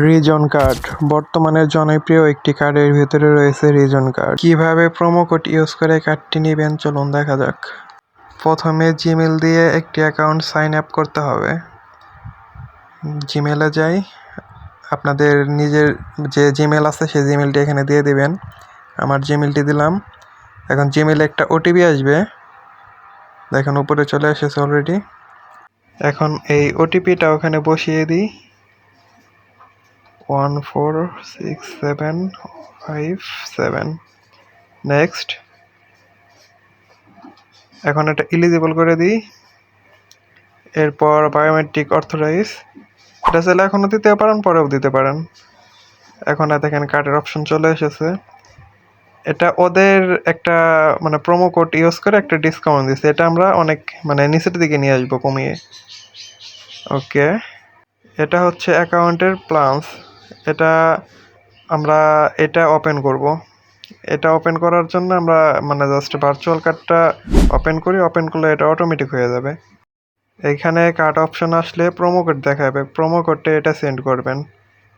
Reason card বর্তমানে জনপ্রিয় একটি কার্ড। এর ভিতরে রয়েছে রিজন কার্ড। কিভাবে প্রোমো কোড ইউজ করে কার্ডটি নেবেন চলুন দেখা যাক। প্রথমে জিমেল দিয়ে একটি অ্যাকাউন্ট সাইন আপ করতে হবে। জিমেলে যাই, আপনাদের নিজের যে জিমেল আছে সেই জিমেলটি এখানে দিয়ে দিবেন। আমার জিমেলটি দিলাম। এখন জিমেলে একটা ওটিপি আসবে, দেখেন উপরে চলে এসেছে অলরেডি। এখন এই ওটিপিটা ওখানে বসিয়ে দিই, 14675 নেক্সট। এখন এটা এলিজিবল করে দিই। এরপর বায়োমেট্রিক অথরাইজ, এটা চাইলে এখনও দিতে পারেন, পরেও দিতে পারেন। এখন দেখেন কার্ডের অপশন চলে এসেছে। এটা ওদের একটা প্রোমো কোড ইউজ করে একটা ডিসকাউন্ট দিচ্ছে। এটা আমরা অনেক নিচের দিকে নিয়ে আসবো কমিয়ে। ওকে, এটা হচ্ছে অ্যাকাউন্টের প্লান্স। এটা ওপেন করব। এটা ওপেন করার জন্য আমরা জাস্ট ভার্চুয়াল কার্ডটা ওপেন করি। ওপেন করলে এটা অটোমেটিক হয়ে যাবে। এখানে কার্ড অপশন আসলে প্রোমো কোড দেখাবে, প্রোমো কোডটা এটা সেন্ড করবেন।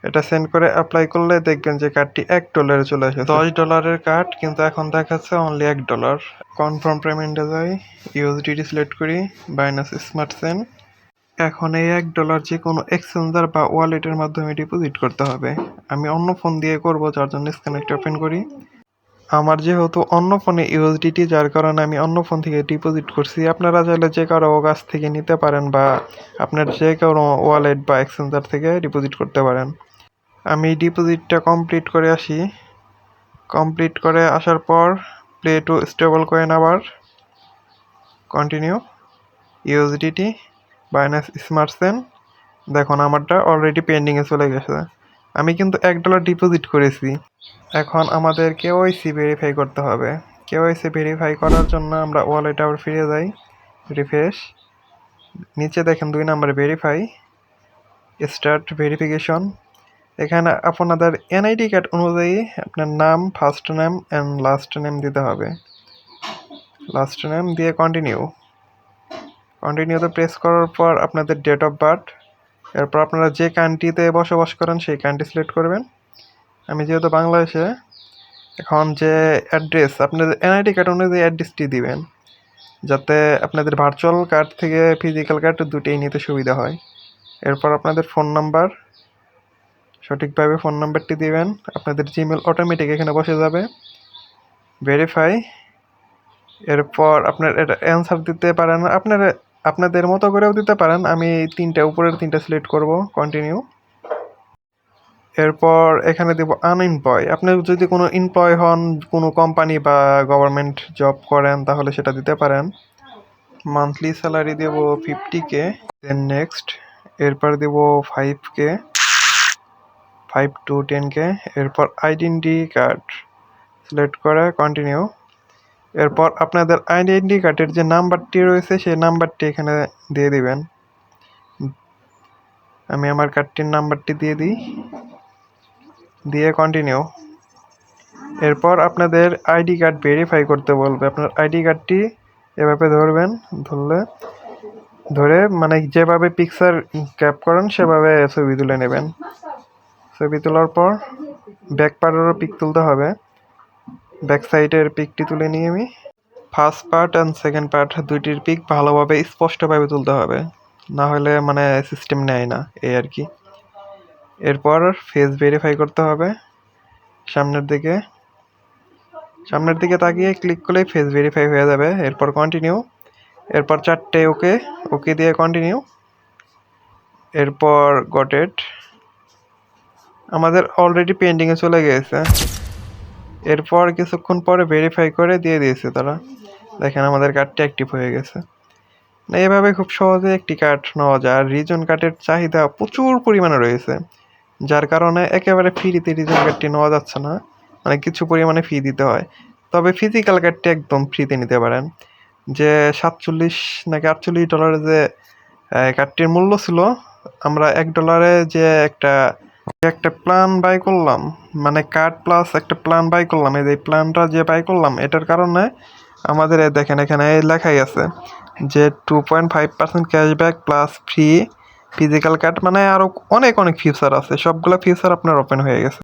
এটা সেন্ড করে অ্যাপ্লাই করলে দেখবেন যে কার্ডটি $1 চলে আসে। $10 কার্ড কিন্তু এখন দেখাচ্ছে অনলি $1। কনফার্ম পেমেন্টে যাই, ইউএসডিটি সিলেক্ট করি, বাইনান্স স্মার্ট সেন্ড। এখন এই $1 যে কোনো এক্সচেঞ্জার বা ওয়ালেটের মাধ্যমে ডিপোজিট করতে হবে। আমি অন্য ফোন দিয়ে করব, যার জন্য স্ক্যানারটা ওপেন করি। আমার যেহেতু অন্য ফোনে ইউএসডিটি, যার কারণে আমি অন্য ফোন থেকে ডিপোজিট করছি। আপনারা চাইলে যে কারো কাছ থেকে নিতে পারেন বা আপনার যে কারো ওয়ালেট বা এক্সচেঞ্জার থেকে ডিপোজিট করতে পারেন। আমি ডিপোজিটটা কমপ্লিট করে আসি। কমপ্লিট করে আসার পর প্লে টু স্টেবল কয়েন, আবার continue, USDT, Binance smart chain. দেখুন আমারটা অলরেডি পেন্ডিংয়ে চলে গেছে। আমি কিন্তু $1 ডিপোজিট করেছি। এখন আমাদের কেওয়াইসি ভেরিফাই করতে হবে। কেওয়াইসি ভেরিফাই করার জন্য আমরা ওয়ালেটে আবার ফিরে যাই, রিফ্রেশ। নিচে দেখেন 2 নম্বরে ভেরিফাই, স্টার্ট ভেরিফিকেশন। এখানে আপনাদের এনআইডি কার্ড অনুযায়ী আপনার নাম, first name and last name দিতে হবে। লাস্ট নেম দিয়ে কন্টিনিউতে প্রেস করার পর আপনাদের ডেট অফ বার্থ, এরপর আপনারা যে কান্ট্রিতে বসবাস করেন সেই কান্ট্রি সিলেক্ট করবেন। আমি যেহেতু বাংলাদেশে, এখন যে অ্যাড্রেস, আপনাদের এনআইডি কার্ড অনুযায়ী অ্যাড্রেসটি দিবেন, যাতে আপনাদের ভার্চুয়াল কার্ড থেকে ফিজিক্যাল কার্ড দুটোই নিতে সুবিধা হয়। এরপর আপনাদের ফোন নাম্বার, সঠিকভাবে ফোন নাম্বারটি দিবেন। আপনাদের জিমেল অটোমেটিক এখানে বসে যাবে। ভেরিফাই, এরপর আপনার এটা অ্যান্সার দিতে পারেন, আপনাদের মতো করেও দিতে পারেন। আমি উপরের 3টা সিলেক্ট করব, কন্টিনিউ। এরপর এখানে দেব আনএমপ্লয়। আপনি যদি কোনো এমপ্লয় হন, কোনো কোম্পানি বা গভর্নমেন্ট জব করেন, তাহলে সেটা দিতে পারেন। মান্থলি স্যালারি দেব 50K, দেন নেক্সট। এরপর দেব 5K, 5 to 10K। এরপর আইডেন্টি কার্ড সিলেক্ট করে কন্টিনিউ। এরপর আপনাদের আইডেন্টি কার্ডের যে নাম্বারটি রয়েছে সেই নাম্বারটি এখানে দিয়ে দিবেন। আমি আমার কার্ডটির নাম্বারটি দিয়ে দিই, দিয়ে কন্টিনিউ। এরপর আপনাদের আইডি কার্ড ভেরিফাই করতে বলবে। আপনার আইডি কার্ডটি এভাবে ধরবেন, ধরে যেভাবে পিকচার ক্যাপ করেন সেভাবে ছবি তুলে নেবেন। ছবি তোলার পর ব্যাক পার্টেরও পিক তুলতে হবে। ব্যাক সাইডের পিকটি তুলে নিয়ে আমি first part and second part দুইটির পিক ভালোভাবে স্পষ্টভাবে তুলতে হবে, না হলে সিস্টেম নেয় না, এই আর কি। এরপর ফেস ভেরিফাই করতে হবে। সামনের দিকে তাকিয়ে ক্লিক করলেই ফেস ভেরিফাই হয়ে যাবে। এরপর কন্টিনিউ। এরপর 4টে ওকে দিয়ে কন্টিনিউ। এরপর গট ইট, আমাদের অলরেডি পেন্ডিংয়ে চলে গিয়েছে। এরপর কিছুক্ষণ পরে ভেরিফাই করে দিয়ে দিয়েছে তারা। দেখেন আমাদের কার্ডটি অ্যাক্টিভ হয়ে গেছে। এইভাবে খুব সহজে একটি কার্ড নেওয়া যায়। আর রিজন কার্ডের চাহিদা প্রচুর পরিমাণে রয়েছে, যার কারণে একেবারে ফ্রিতে রিজন কার্ডটি নেওয়া যাচ্ছে না, কিছু পরিমাণে ফি দিতে হয়। তবে ফিজিক্যাল কার্ডটি একদম ফ্রিতে নিতে পারেন। যে $47 নাকি $48 যে কার্ডটির মূল্য ছিল, আমরা $1 যে একটা প্ল্যান বাই করলাম, কার্ড প্লাস একটা প্ল্যান বাই করলাম। এই যে প্ল্যানটা যে বাই করলাম, এটার কারণে আমাদের দেখেন এখানে লেখাই আছে যে 2.5% cashback plus free physical card মানে আরো অনেক অনেক ফিচার আছে, সবগুলো ফিচার আপনার ওপেন হয়ে গেছে।